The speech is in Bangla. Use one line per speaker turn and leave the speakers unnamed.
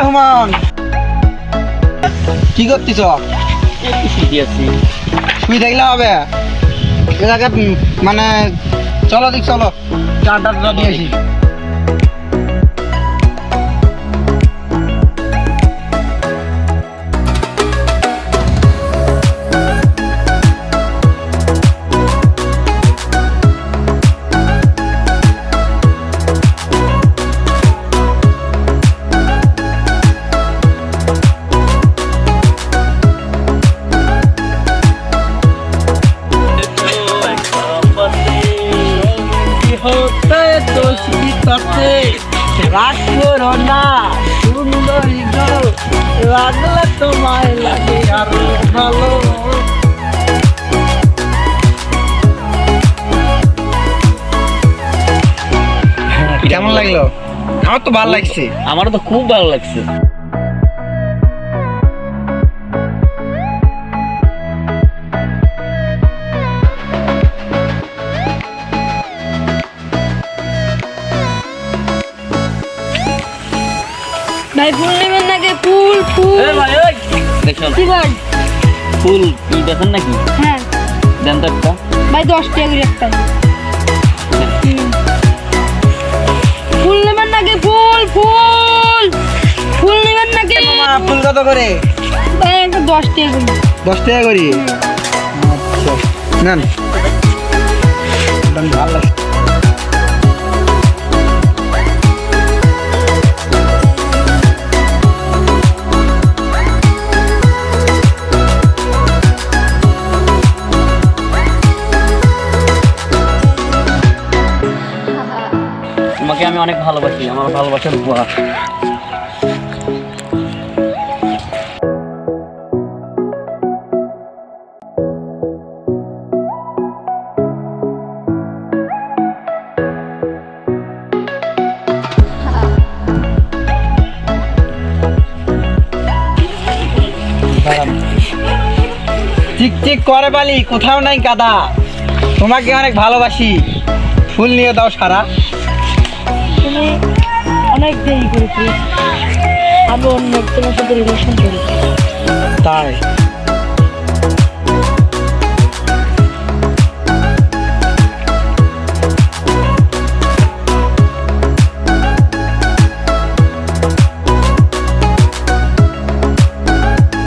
হুমান কি করতেছ? শুই থাকলে হবে এ জায়গা মানে চলো দিক চলো চাটা দিয়ে আসি। রাগ করো না সুন্দরী গো, লাগলে তোমায় লাগে আরো ভালো। কেমন লাগলো? আমার তো ভালো লাগছে।
আমারও তো খুব ভালো লাগছে।
ভাই ফুল নেবেন নাকি? ফুল ফুল
ভাই ওই দেখুন
কি ভাই
ফুল কি দেখেন নাকি?
হ্যাঁ
দেন তো একটা।
ভাই 10 টাকা করে একটা। ফুল নেবেন নাকি? ফুল ফুল ফুল নেবেন নাকি?
ফুল কত করে?
ভাই একটা 10 টাকা করে।
10 টাকা করি? আচ্ছা নেন। ভালো লাগছে।
তোমাকে আমি অনেক ভালোবাসি, আমার ভালোবাসার উপহার।
চিকচিক করে বালি, কোথাও নাই কাদা। তোমাকে অনেক ভালোবাসি, ফুল নিয়ে দাও সারা।
তুমি অনেক দেরি করেছিস, আমি অন্য তোমার সাথে রিলেশন করি।
তাই